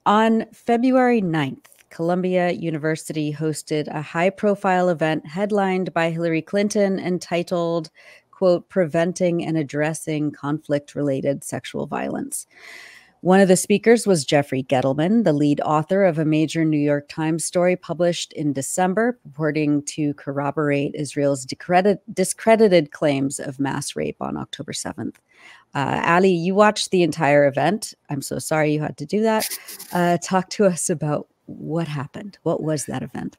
On February 9th, Columbia University hosted a high-profile event headlined by Hillary Clinton entitled, quote, "Preventing and Addressing Conflict-Related Sexual Violence." One of the speakers was Jeffrey Gettleman, the lead author of a major New York Times story published in December purporting to corroborate Israel's discredited claims of mass rape on October 7th. Ali, you watched the entire event. I'm so sorry you had to do that. Talk to us about what happened. What was that event?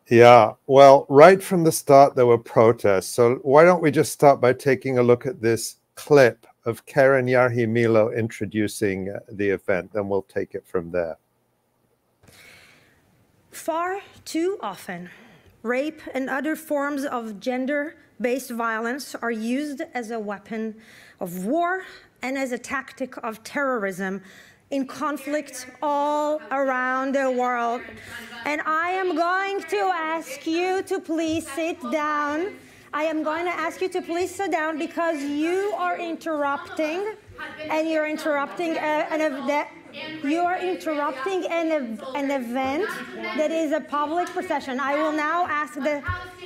Yeah, well, right from the start, there were protests. So why don't we just start by taking a look at this clip of Karen Yarhi-Milo introducing the event, then we'll take it from there. Far too often, rape and other forms of gender-based violence are used as a weapon of war and as a tactic of terrorism in conflicts all around the world. And I am going to ask you to please sit down. I am going to ask you to please sit down because you are interrupting, and you're interrupting an event that is a public procession. I will now ask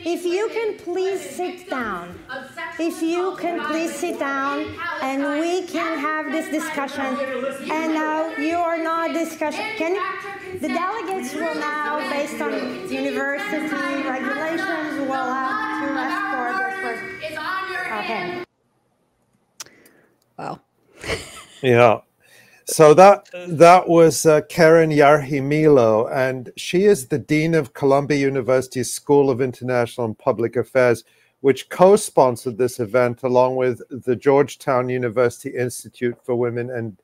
if you can please sit down. If you can please sit down and we can have this discussion. And now you are not discussing. The delegates will now, based on university regulations, will have to escort this person. Okay. Wow. Yeah. So that was Karen Yarhi-Milo, and she is the Dean of Columbia University's School of International and Public Affairs, which co-sponsored this event along with the Georgetown University Institute for Women,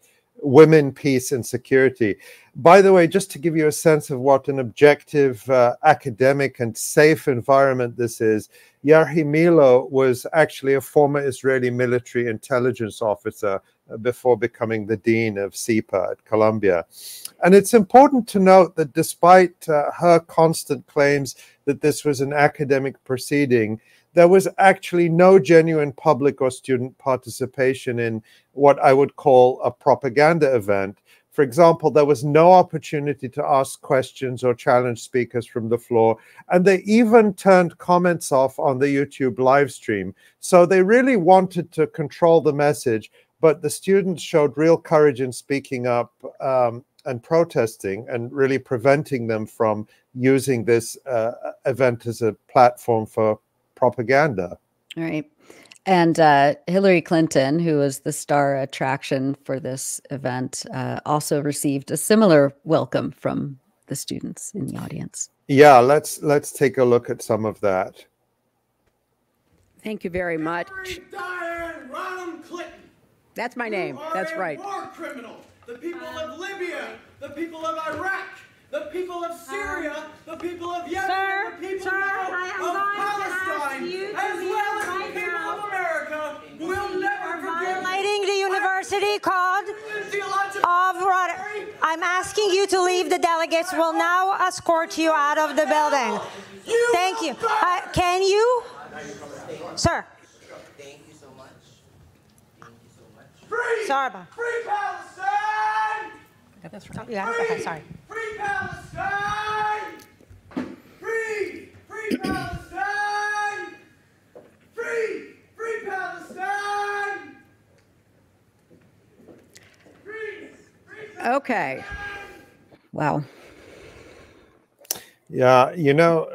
Peace and Security. By the way, just to give you a sense of what an objective, academic and safe environment this is, Yarhi-Milo was actually a former Israeli military intelligence officer before becoming the dean of 𝐓𝐡𝐞 at Columbia. And it's important to note that despite her constant claims that this was an academic proceeding, there was actually no genuine public or student participation in what I would call a propaganda event. For example, there was no opportunity to ask questions or challenge speakers from the floor, and they even turned comments off on the YouTube live stream. So they really wanted to control the message, but the students showed real courage in speaking up and protesting and really preventing them from using this event as a platform for propaganda. All right. And Hillary Clinton, who was the star attraction for this event, also received a similar welcome from the students in the audience. Yeah, let's take a look at some of that. Thank you very much. Clinton. That's my name. That's right. War criminal. The people of Libya, the people of Iraq, the people of Syria, the people of Yemen, the people of Palestine, as well as the people of America will never forget. Violating the university code of I'm asking you to leave. The delegates will now escort you out of the building. Thank you. Can you, sir? Thank you so much. Thank you so much. Free Palestine! Got this right. Yeah, okay, sorry. Free Palestine! Free Palestine! Free Palestine! Okay. Wow. Yeah, you know,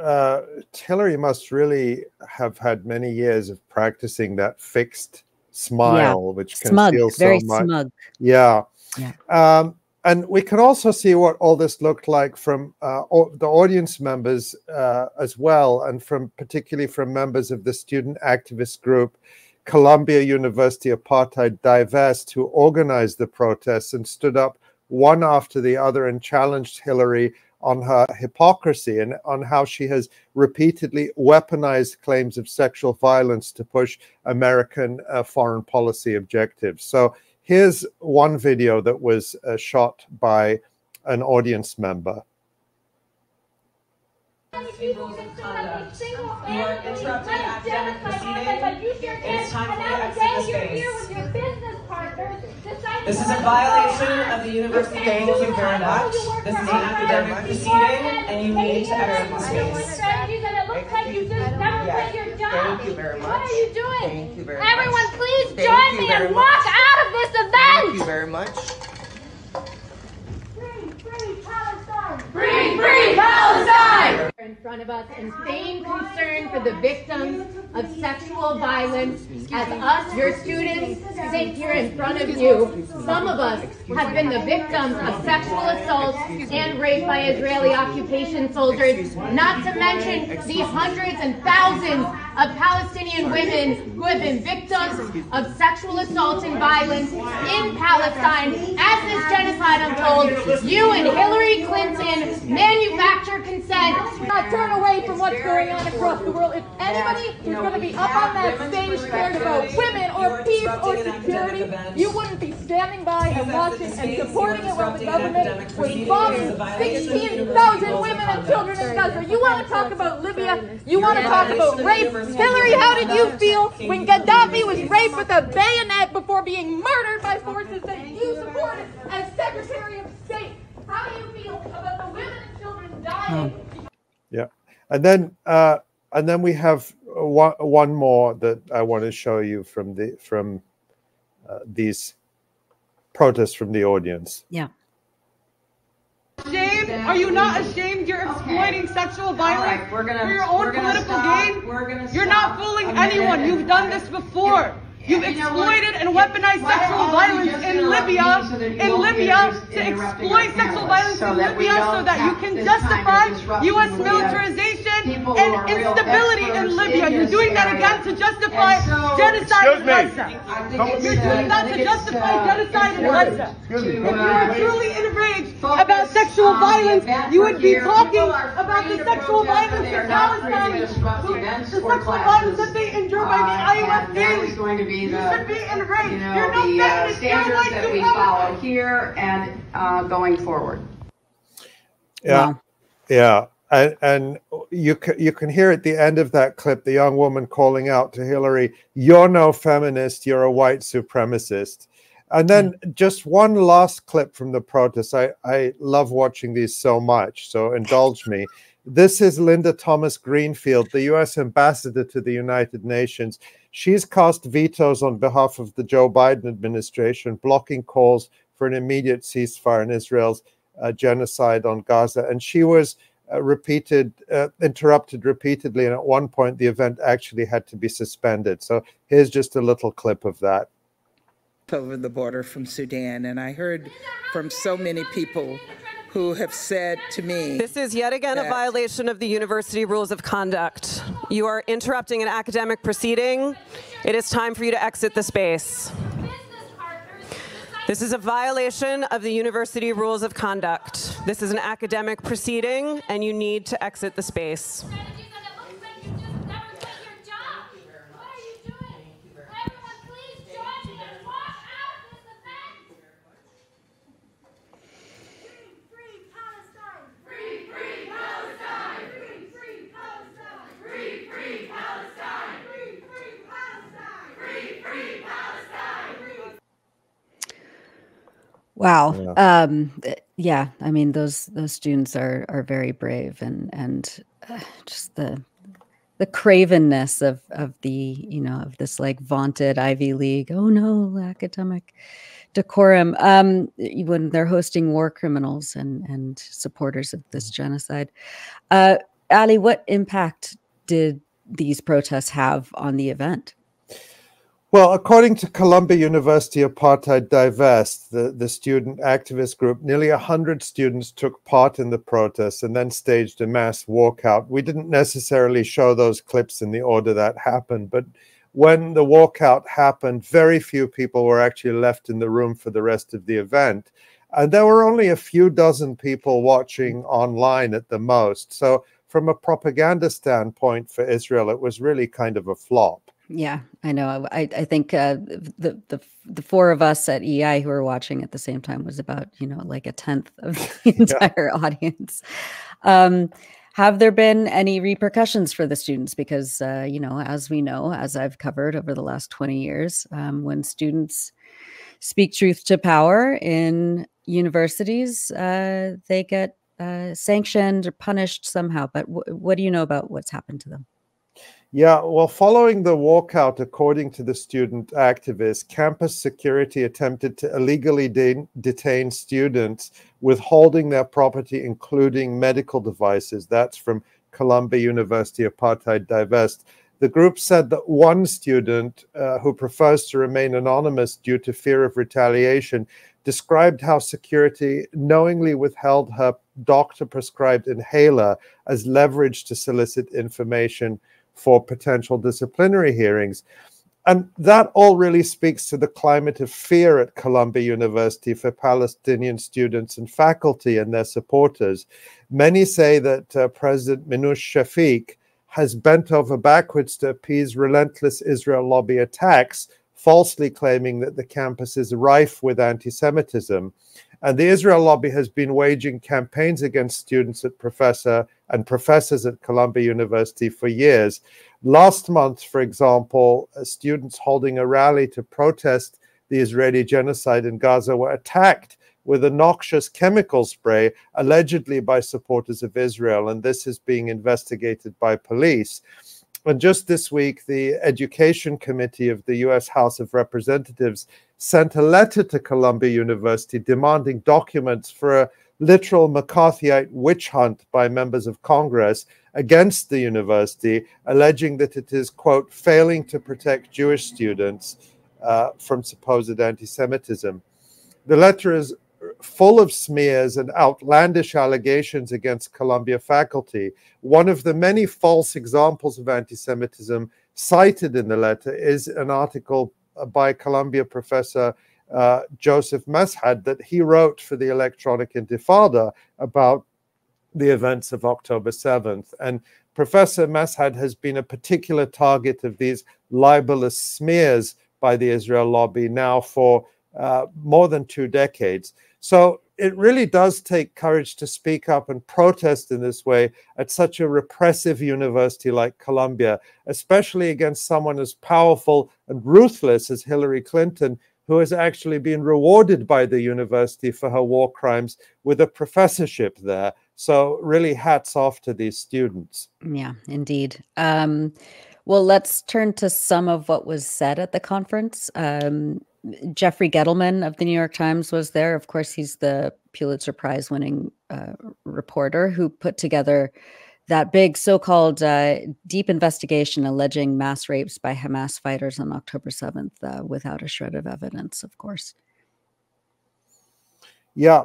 Hillary must really have had many years of practicing that fixed smile, which conceals so much. Smug. Yeah. Yeah. And we can also see what all this looked like from the audience members as well, and particularly from members of the student activist group Columbia University Apartheid Divest, who organized the protests and stood up one after the other and challenged Hillary on her hypocrisy and on how she has repeatedly weaponized claims of sexual violence to push American foreign policy objectives. So here's one video that was shot by an audience member. You are interrupting academic proceedings. It's time for you to exit the space. This is a violation of the university rules of conduct. This is an academic proceeding, and you need to exit the space. Thank you very much. What are you doing? Thank you very much. Everyone, please join me and walk out of this event. Thank you very much. Free Palestine. Free Palestine! In front of us, and same concern for the victims of sexual violence as us, your students, sit here in front of you. Some of us have been the victims of sexual assault and rape by Israeli occupation soldiers, not to mention the hundreds and thousands of Palestinian women who have been victims of sexual assault and violence in Palestine. As this genocide unfolds, you and Hillary Clinton manufacture consent. Not turn away from what's going on across the world. If anybody is going to be up on that stage scared about women or peace or security, you wouldn't be standing by and watching and supporting it while the government was bombing 16,000 women and children in Gaza. You want to talk about Libya? You want to talk about rape? Hillary, how did you feel when Gaddafi was raped with a bayonet before being murdered by forces that you supported as Secretary of State? How do you feel about the women and children dying? Yeah, and then we have one more that I want to show you from these protests from the audience. Yeah. Ashamed? Are you not ashamed? You're exploiting sexual violence for your own political gain. You're not fooling anyone. You've done this before. You've exploited and weaponized sexual violence in Libya to exploit sexual violence in Libya so that you can justify U.S. militarization and instability in Libya. You're doing that again to justify genocide in Gaza. You're doing that to justify genocide in Gaza. If you were truly enraged about sexual violence, you would be talking about the sexual violence in Palestine, the sexual violence that they endure by the IOF daily. You should be enraged. You're no feminist. Standards that we follow here and going forward. Yeah, yeah, and you can hear at the end of that clip the young woman calling out to Hillary, "You're no feminist. You're a white supremacist." And then just one last clip from the protests. I love watching these so much, so indulge me. This is Linda Thomas Greenfield, the U.S. ambassador to the United Nations. She's cast vetoes on behalf of the Joe Biden administration, blocking calls for an immediate ceasefire in Israel's genocide on Gaza. And she was interrupted repeatedly. And at one point, the event actually had to be suspended. So here's just a little clip of that. Over the border from Sudan. And I heard from so many people who have said to me, this is yet again a violation of the university rules of conduct. You are interrupting an academic proceeding. It is time for you to exit the space. This is a violation of the university rules of conduct. This is an academic proceeding, and you need to exit the space. Wow. Yeah, I mean, those students are very brave, and just the cravenness of the, of this like vaunted Ivy League, oh no, academic decorum, when they're hosting war criminals and supporters of this genocide. Ali, what impact did these protests have on the event? Well, according to Columbia University Apartheid Divest, the student activist group, nearly 100 students took part in the protests and then staged a mass walkout. We didn't necessarily show those clips in the order that happened, but when the walkout happened, very few people were actually left in the room for the rest of the event. And there were only a few dozen people watching online at the most. So from a propaganda standpoint for Israel, it was really kind of a flop. Yeah, I know. I think the four of us at EI who were watching at the same time was about, like a tenth of the entire audience. Have there been any repercussions for the students? Because, as we know, as I've covered over the last 20 years, when students speak truth to power in universities, they get sanctioned or punished somehow. But what do you know about what's happened to them? Yeah, well, following the walkout, according to the student activists, campus security attempted to illegally detain students, withholding their property, including medical devices. That's from Columbia University Apartheid Divest. The group said that one student who prefers to remain anonymous due to fear of retaliation described how security knowingly withheld her doctor-prescribed inhaler as leverage to solicit information for potential disciplinary hearings. And that all really speaks to the climate of fear at Columbia University for Palestinian students and faculty and their supporters. Many say that President Minouche Shafik has bent over backwards to appease relentless Israel lobby attacks, falsely claiming that the campus is rife with anti-Semitism. And the Israel lobby has been waging campaigns against students at professors at Columbia University for years. Last month, for example, students holding a rally to protest the Israeli genocide in Gaza were attacked with a noxious chemical spray, allegedly by supporters of Israel, and this is being investigated by police. And just this week, the Education Committee of the U.S. House of Representatives sent a letter to Columbia University demanding documents for a literal McCarthyite witch hunt by members of Congress against the university, alleging that it is, quote, failing to protect Jewish students from supposed anti-Semitism. The letter is full of smears and outlandish allegations against Columbia faculty. One of the many false examples of anti-Semitism cited in the letter is an article by Columbia professor Joseph Mashad that he wrote for the Electronic Intifada about the events of October 7th. And Professor Mashad has been a particular target of these libelous smears by the Israel lobby now for more than 2 decades. So it really does take courage to speak up and protest in this way at such a repressive university like Columbia, especially against someone as powerful and ruthless as Hillary Clinton, who has actually been rewarded by the university for her war crimes with a professorship there. So really hats off to these students. Yeah, indeed. Well, let's turn to some of what was said at the conference. Jeffrey Gettleman of the New York Times was there. Of course, he's the Pulitzer Prize winning reporter who put together that big so-called deep investigation alleging mass rapes by Hamas fighters on October 7th without a shred of evidence, of course. Yeah,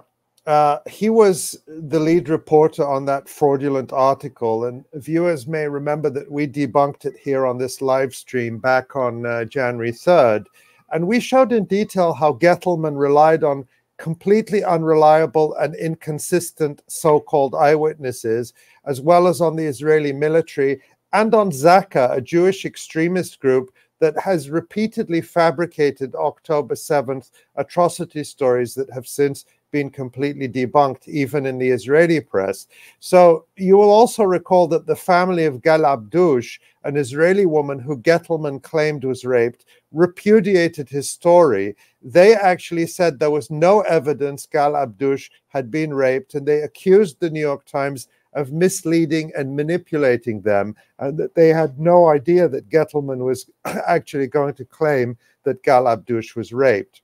he was the lead reporter on that fraudulent article, and viewers may remember that we debunked it here on this live stream back on January 3rd. And we showed in detail how Gettleman relied on completely unreliable and inconsistent so-called eyewitnesses, as well as on the Israeli military and on Zaka, a Jewish extremist group that has repeatedly fabricated October 7th atrocity stories that have since been completely debunked, even in the Israeli press. So you will also recall that the family of Gal Abdush, an Israeli woman who Gettleman claimed was raped, repudiated his story. They actually said there was no evidence Gal Abdush had been raped, and they accused the New York Times of misleading and manipulating them, and that they had no idea that Gettleman was actually going to claim that Gal Abdush was raped.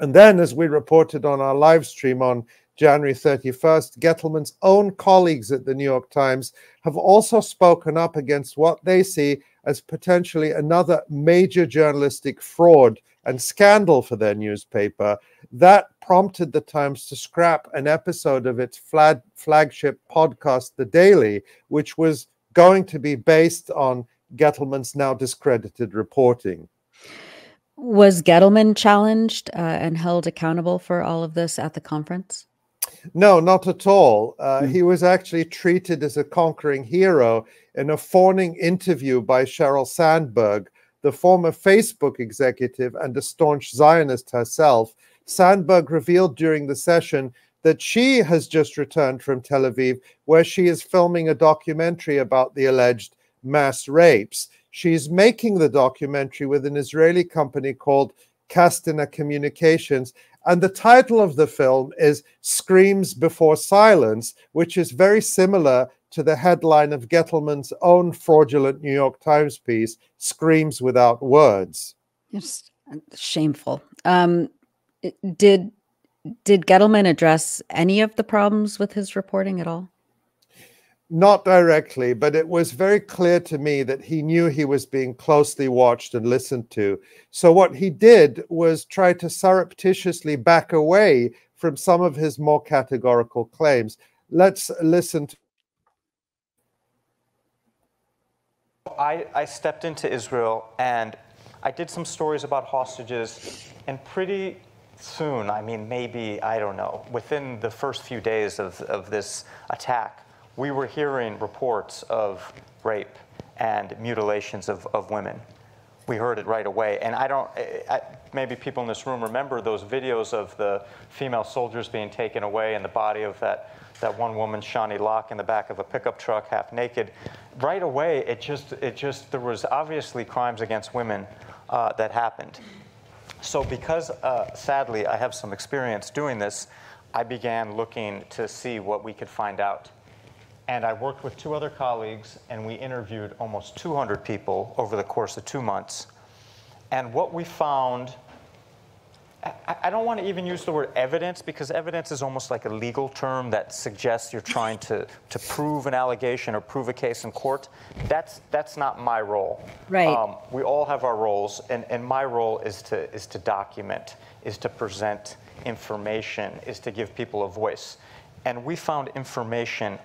And then, as we reported on our live stream on January 31st, Gettleman's own colleagues at the New York Times have also spoken up against what they see as potentially another major journalistic fraud and scandal for their newspaper. That prompted the Times to scrap an episode of its flagship podcast, The Daily, which was going to be based on Gettleman's now discredited reporting. Was Gettleman challenged and held accountable for all of this at the conference? No, not at all. He was actually treated as a conquering hero in a fawning interview by Sheryl Sandberg, the former Facebook executive and a staunch Zionist herself. Sandberg revealed during the session that she has just returned from Tel Aviv, where she is filming a documentary about the alleged mass rapes. She's making the documentary with an Israeli company called 𝐓𝐡𝐞 Communications. And the title of the film is Screams Before Silence, which is very similar to the headline of Gettleman's own fraudulent New York Times piece, Screams Without Words. It's shameful. Did Gettleman address any of the problems with his reporting at all? Not directly, but it was very clear to me that he knew he was being closely watched and listened to. So what he did was try to surreptitiously back away from some of his more categorical claims. Let's listen to. I stepped into Israel and I did some stories about hostages, and pretty soon, I mean, maybe, I don't know, within the first few days of this attack, we were hearing reports of rape and mutilations of women. We heard it right away. And maybe people in this room remember those videos of the female soldiers being taken away and the body of that one woman, Shani Locke, in the back of a pickup truck, half naked. Right away, there was obviously crimes against women that happened. So because, sadly, I have some experience doing this, I began looking to see what we could find out. And I worked with 2 other colleagues, and we interviewed almost 200 people over the course of 2 months. And what we found, I don't want to even use the word evidence, because evidence is almost like a legal term that suggests you're trying to prove an allegation or prove a case in court. That's not my role. Right. We all have our roles, and my role is to document, is to present information, is to give people a voice. And we found information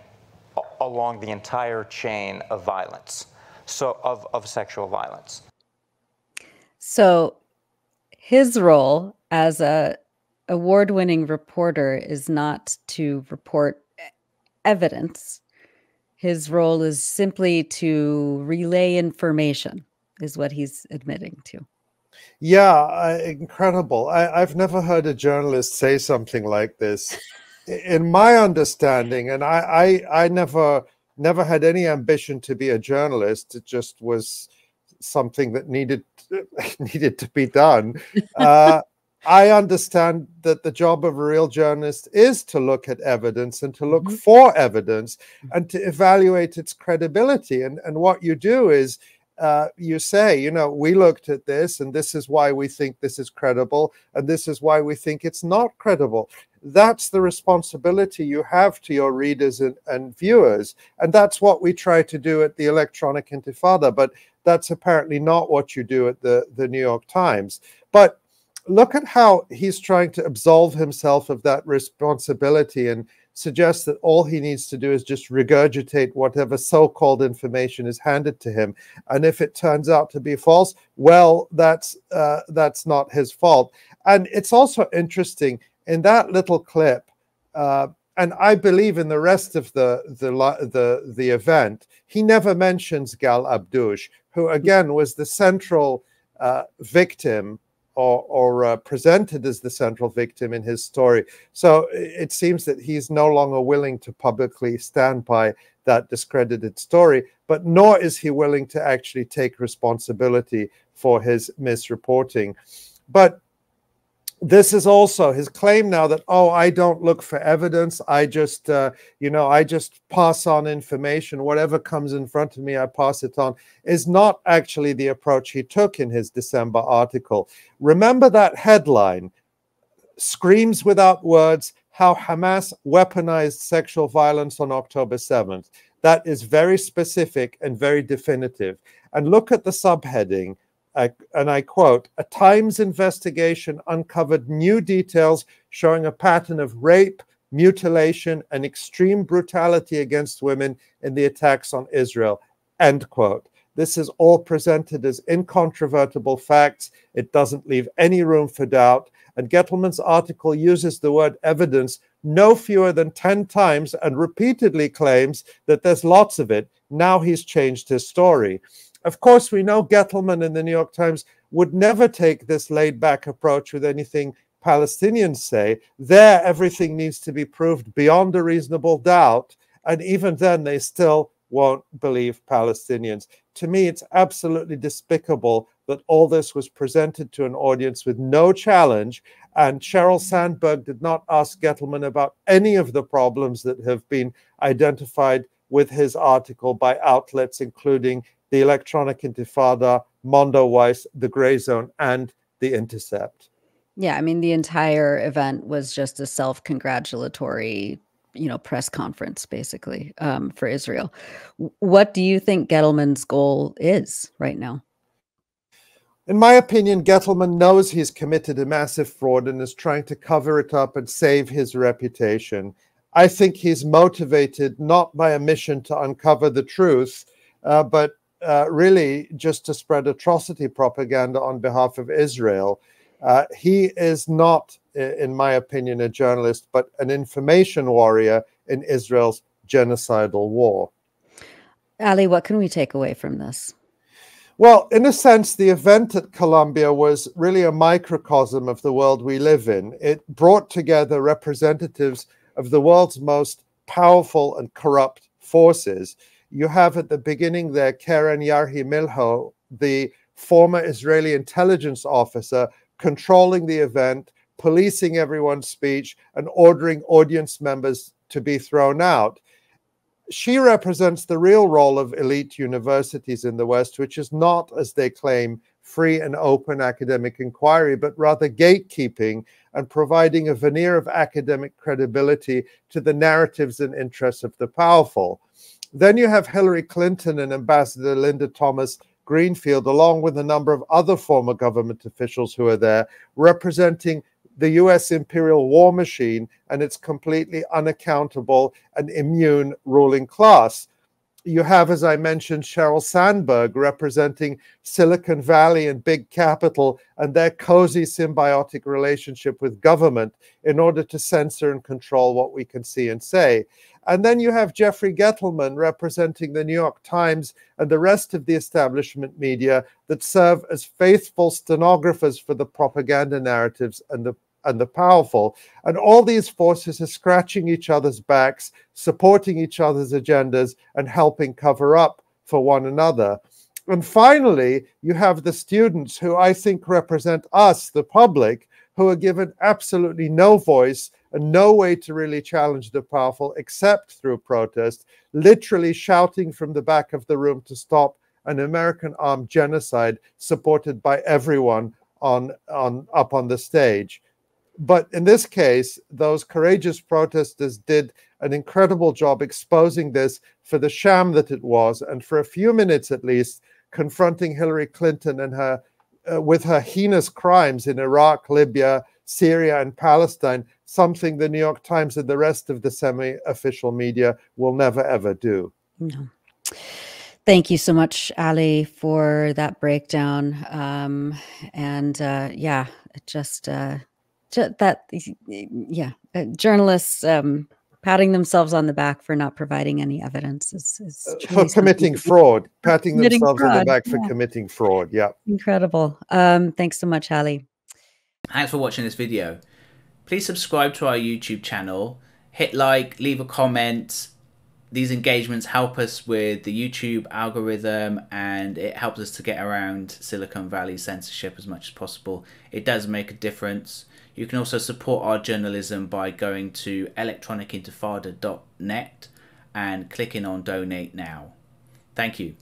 along the entire chain of violence, so of sexual violence. So his role as a award-winning reporter is not to report evidence. His role is simply to relay information, is what he's admitting to. Yeah, incredible. I've never heard a journalist say something like this. In my understanding, and I never had any ambition to be a journalist. It just was something that needed to be done. I understand that the job of a real journalist is to look at evidence and to look for evidence and to evaluate its credibility. And what you do is you say, you know, we looked at this and this is why we think this is credible and this is why we think it's not credible. That's the responsibility you have to your readers and viewers. And that's what we try to do at the Electronic Intifada. But that's apparently not what you do at the New York Times. But look at how he's trying to absolve himself of that responsibility and suggest that all he needs to do is just regurgitate whatever so-called information is handed to him. And if it turns out to be false, well, that's not his fault. And it's also interesting in that little clip, and I believe in the rest of the event, he never mentions Gal Abdush, who again was the central victim or presented as the central victim in his story. So it seems that he's no longer willing to publicly stand by that discredited story, but nor is he willing to actually take responsibility for his misreporting. But this is also his claim now that, oh, I don't look for evidence. I just, I just pass on information. Whatever comes in front of me, I pass it on, is not actually the approach he took in his December article. Remember that headline, Screams Without Words, How Hamas Weaponized Sexual Violence on October 7th. That is very specific and very definitive. And look at the subheading. And I quote, a Times investigation uncovered new details showing a pattern of rape, mutilation, and extreme brutality against women in the attacks on Israel, end quote. This is all presented as incontrovertible facts. It doesn't leave any room for doubt. And Gettleman's article uses the word evidence no fewer than 10 times and repeatedly claims that there's lots of it. Now he's changed his story. Of course, we know Gettleman in the New York Times would never take this laid-back approach with anything Palestinians say. There, everything needs to be proved beyond a reasonable doubt, and even then, they still won't believe Palestinians. To me, it's absolutely despicable that all this was presented to an audience with no challenge, and Sheryl Sandberg did not ask Gettleman about any of the problems that have been identified with his article by outlets including the Electronic Intifada, Mondoweiss, The Gray Zone, and The Intercept. Yeah, I mean, the entire event was just a self-congratulatory, press conference, basically, for Israel. What do you think Gettleman's goal is right now? In my opinion, Gettleman knows he's committed a massive fraud and is trying to cover it up and save his reputation. I think he's motivated not by a mission to uncover the truth, but really just to spread atrocity propaganda on behalf of Israel. He is not, in my opinion, a journalist, but an information warrior in Israel's genocidal war. Ali, what can we take away from this? Well, in a sense, the event at Columbia was really a microcosm of the world we live in. It brought together representatives of the world's most powerful and corrupt forces. You have at the beginning there 𝐤𝐿 𝐈𝐧𝐭𝐫𝐶𝐞, the former Israeli intelligence officer, controlling the event, policing everyone's speech, and ordering audience members to be thrown out. She represents the real role of elite universities in the West, which is not, as they claim, free and open academic inquiry, but rather gatekeeping and providing a veneer of academic credibility to the narratives and interests of the powerful. Then you have Hillary Clinton and Ambassador Linda Thomas Greenfield, along with a number of other former government officials who are there, representing the US imperial war machine and its completely unaccountable and immune ruling class. You have, as I mentioned, Sheryl Sandberg representing Silicon Valley and big capital and their cozy symbiotic relationship with government in order to censor and control what we can see and say. And then you have Jeffrey Gettleman representing the New York Times and the rest of the establishment media that serve as faithful stenographers for the propaganda narratives and the powerful. And all these forces are scratching each other's backs, supporting each other's agendas, and helping cover up for one another. And finally, you have the students who I think represent us, the public, who are given absolutely no voice and no way to really challenge the powerful except through protest, literally shouting from the back of the room to stop an American armed genocide supported by everyone up on the stage. But in this case, those courageous protesters did an incredible job exposing this for the sham that it was, and for a few minutes at least, confronting Hillary Clinton and her with her heinous crimes in Iraq, Libya, Syria, and Palestine, something the New York Times and the rest of the semi-official media will never, ever do. No. Thank you so much, Ali, for that breakdown. Journalists patting themselves on the back for not providing any evidence is for committing fraud, patting themselves on the back for committing fraud. Yeah, incredible. Thanks so much, Ali. Thanks for watching this video. Please subscribe to our YouTube channel, hit like, leave a comment. These engagements help us with the YouTube algorithm, and it helps us to get around Silicon Valley censorship as much as possible. It does make a difference. You can also support our journalism by going to electronicintifada.net and clicking on Donate Now. Thank you.